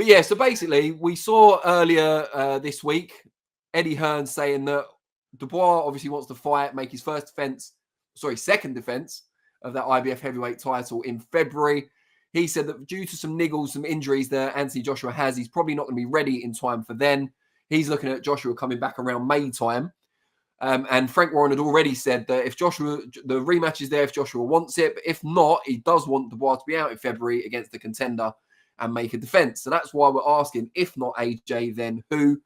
But yeah, so basically, we saw earlier this week Eddie Hearn saying that Dubois obviously wants to fight, make his second defense of that IBF heavyweight title in February. He said that due to some niggles, some injuries that Anthony Joshua has, he's probably not going to be ready in time for then. He's looking at Joshua coming back around May time. And Frank Warren had already said that if the rematch is there, if Joshua wants it, but if not, he does want Dubois to be out in February against the contender and make a defense. So that's why we're asking, if not AJ, then who?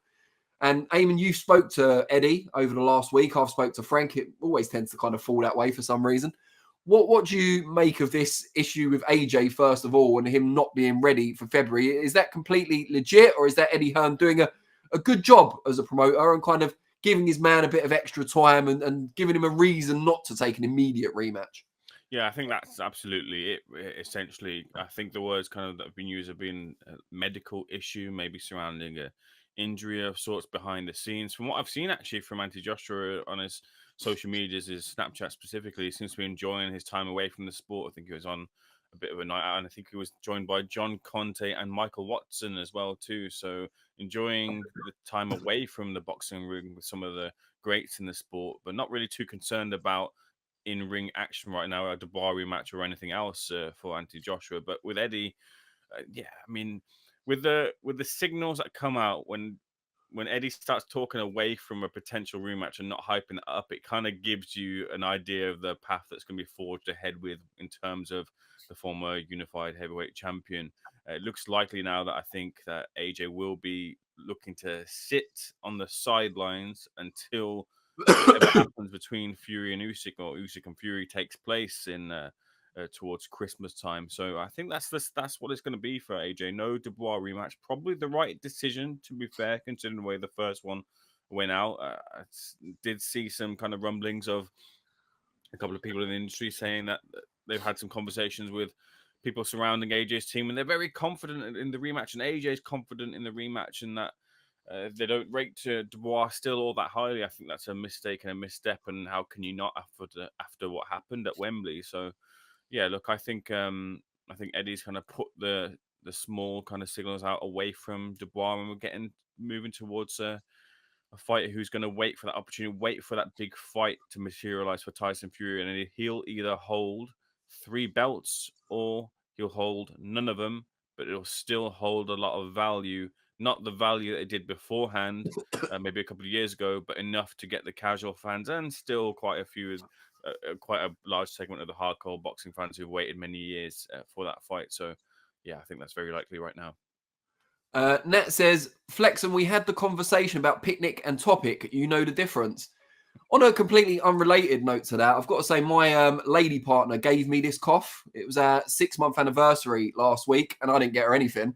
And Eamon, you spoke to Eddie over the last week. I've spoke to Frank. It always tends to kind of fall that way for some reason. What do you make of this issue with AJ, first of all, and him not being ready for February? Is that completely legit, or is that Eddie Hearn doing a good job as a promoter and kind of giving his man a bit of extra time and giving him a reason not to take an immediate rematch? Yeah, I think that's absolutely it. Essentially, I think the words kind of that have been used have been a medical issue, maybe surrounding a injury of sorts behind the scenes. From what I've seen, actually, from Anthony Joshua on his social medias, his Snapchat specifically, he seems to be enjoying his time away from the sport. I think he was on a bit of a night out, and I think he was joined by John Conte and Michael Watson as well too. So enjoying the time away from the boxing ring with some of the greats in the sport, but not really too concerned about in-ring action right now, a Dubois rematch or anything else for Anthony Joshua. But with Eddie, yeah, I mean, with the signals that come out when Eddie starts talking away from a potential rematch and not hyping it up, it kind of gives you an idea of the path that's going to be forged ahead with in terms of the former unified heavyweight champion. It looks likely now that I think that AJ will be looking to sit on the sidelines until whatever happens between Fury and Usyk, or Usyk and Fury, takes place in towards Christmas time. So I think that's what it's going to be for AJ. No Dubois rematch, probably the right decision, to be fair, considering the way the first one went out. Did see some kind of rumblings of a couple of people in the industry saying that they've had some conversations with people surrounding AJ's team, and they're very confident in the rematch, and AJ's confident in the rematch, and that they don't rate Dubois still all that highly. I think that's a mistake and a misstep, and how can you not after what happened at Wembley? So, yeah, look, I think Eddie's kind of put the small kind of signals out away from Dubois, and we're moving towards a fighter who's going to wait for that opportunity, wait for that big fight to materialize for Tyson Fury, and he'll either hold 3 belts or he'll hold none of them, but it'll still hold a lot of value. Not the value that it did beforehand, maybe a couple of years ago, but enough to get the casual fans and still quite a few, quite a large segment of the hardcore boxing fans who've waited many years for that fight. So, yeah, I think that's very likely right now. Nat says, Flexen, we had the conversation about picnic and topic. You know the difference. On a completely unrelated note to that, I've got to say my lady partner gave me this cough. It was our 6-month anniversary last week, and I didn't get her anything.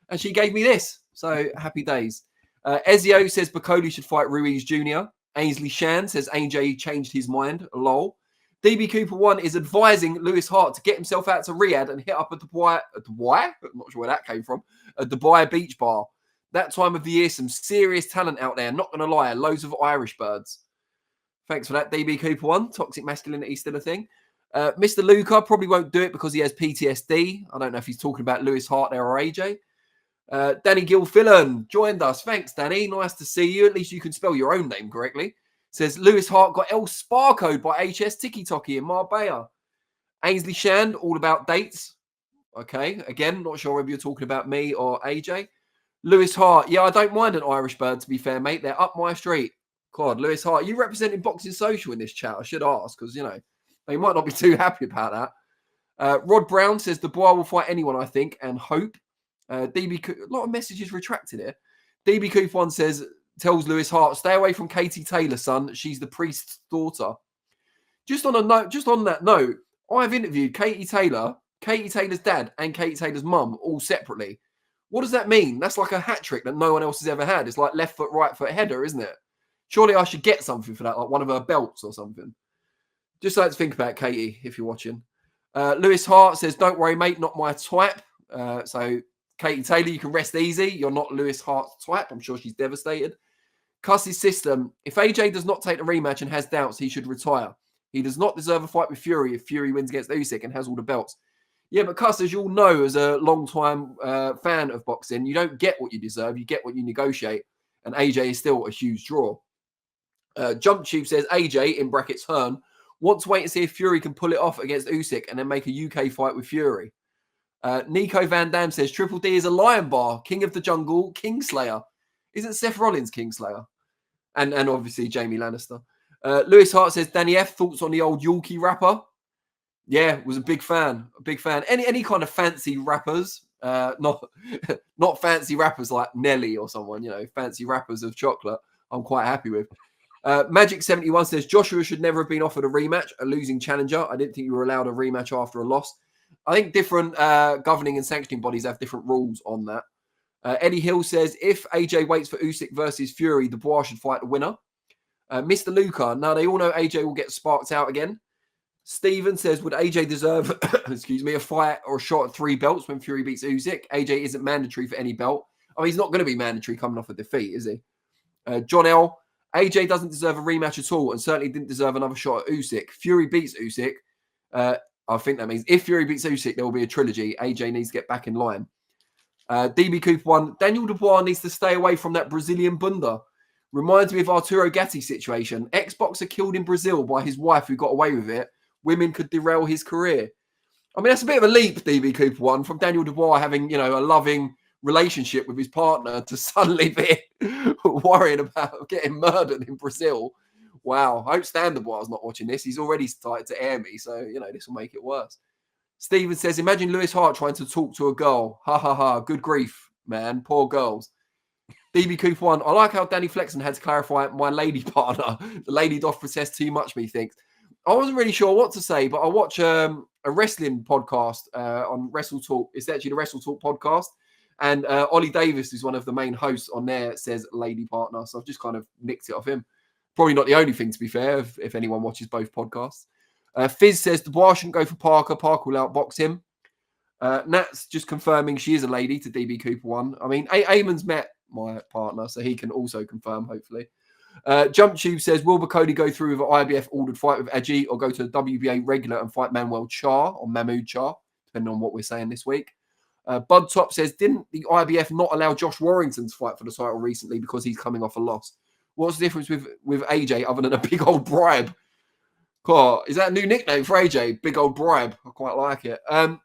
And she gave me this. So happy days. Ezio says Bacoli should fight Ruiz Jr. Ainsley Shan says AJ changed his mind. Lol. DB Cooper 1 is advising Lewis Hart to get himself out to Riyadh and hit up a Dubai? I'm not sure where that came from. A Dubai beach bar. That time of the year, some serious talent out there. Not going to lie, loads of Irish birds. Thanks for that, DB Cooper 1. Toxic masculinity still a thing. Mr. Luca probably won't do it because he has PTSD. I don't know if he's talking about Lewis Hart there or AJ. Danny Gilfillan joined us. Thanks, Danny. Nice to see you. At least you can spell your own name correctly. Says Lewis Hart got El Sparcoed by HS Tiki Toki in Marbella. Ainsley Shand, all about dates. Okay, again, not sure whether you're talking about me or AJ. Lewis Hart, yeah, I don't mind an Irish bird, to be fair, mate. They're up my street. God, Lewis Hart, you representing Boxing Social in this chat? I should ask, because, you know, they might not be too happy about that. Rod Brown says Dubois will fight anyone, I think, and hope. DB, a lot of messages retracted here. DB Cooper 1 says, tells Lewis Hart, stay away from Katie Taylor, son. She's the priest's daughter. Just on that note, I've interviewed Katie Taylor's dad, and Katie Taylor's mum all separately. What does that mean? That's like a hat trick that no one else has ever had. It's like left foot, right foot header, isn't it? Surely I should get something for that, like one of her belts or something. Just like to think about Katie, if you're watching. Lewis Hart says, don't worry, mate, not my type. So Katie Taylor, you can rest easy. You're not Lewis Hart's type. I'm sure she's devastated. Cuss's system. If AJ does not take the rematch and has doubts, he should retire. He does not deserve a fight with Fury if Fury wins against Usyk and has all the belts. Yeah, but Cuss, as you'll know, as a long-time fan of boxing, you don't get what you deserve. You get what you negotiate. And AJ is still a huge draw. Jump Tube says AJ, in brackets Hearn, wants to wait and see if Fury can pull it off against Usyk and then make a UK fight with Fury. Nico Van Dam says Triple D is a lion bar, king of the jungle, Kingslayer. Isn't Seth Rollins Kingslayer? And obviously Jamie Lannister. Lewis Hart says Danny F, thoughts on the old Yorkie rapper? Yeah, was a big fan. A big fan. Any kind of fancy rappers, not fancy rappers like Nelly or someone, fancy rappers of chocolate, I'm quite happy with. Magic71 says Joshua should never have been offered a rematch, a losing challenger. I didn't think you were allowed a rematch after a loss. I think different governing and sanctioning bodies have different rules on that. Eddie Hill says if AJ waits for Usyk versus Fury, Dubois should fight the winner. Mr. Luca, now they all know AJ will get sparked out again. Steven says, would AJ deserve, a fight or a shot at 3 belts when Fury beats Usyk? AJ isn't mandatory for any belt. I mean, he's not going to be mandatory coming off a defeat, is he? John L. AJ doesn't deserve a rematch at all and certainly didn't deserve another shot at Usyk. Fury beats Usyk. I think that means if Fury beats Usyk, there will be a trilogy. AJ needs to get back in line. DB Cooper 1. Daniel Dubois needs to stay away from that Brazilian bunda. Reminds me of Arturo Gatti situation. Ex-boxer killed in Brazil by his wife who got away with it. Women could derail his career. I mean, that's a bit of a leap, DB Cooper 1, from Daniel Dubois having, a loving relationship with his partner to suddenly be worrying about getting murdered in Brazil. Wow. I hope Stan Dubois is not watching this. He's already started to air me, so, this will make it worse. Steven says, imagine Lewis Hart trying to talk to a girl. Ha, ha, ha. Good grief, man. Poor girls. DB Cooper 1, I like how Danny Flexen had to clarify my lady partner. The lady doth protest too much, methinks. I wasn't really sure what to say, but I watch a wrestling podcast on Wrestle Talk. It's actually the Wrestle Talk podcast. And Ollie Davis is one of the main hosts on there, says lady partner. So I've just kind of nicked it off him. Probably not the only thing, to be fair, if anyone watches both podcasts. Fizz says Dubois shouldn't go for Parker. Parker will outbox him. Nat's just confirming she is a lady to DB Cooper 1. I mean, Eamon's met my partner, so he can also confirm, hopefully. Jump Tube says, will Cody go through with an IBF ordered fight with Ajit or go to the WBA regular and fight Manuel Char or Mahmoud Char, depending on what we're saying this week. Bud Top says, didn't the IBF not allow Josh Warrington to fight for the title recently because he's coming off a loss? What's the difference with AJ other than a big old bribe? God, is that a new nickname for AJ? Big old bribe. I quite like it. I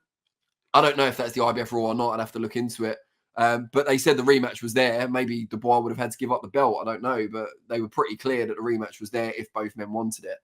don't know if that's the IBF rule or not. I'd have to look into it. But they said the rematch was there. Maybe Dubois would have had to give up the belt. I don't know. But they were pretty clear that the rematch was there if both men wanted it.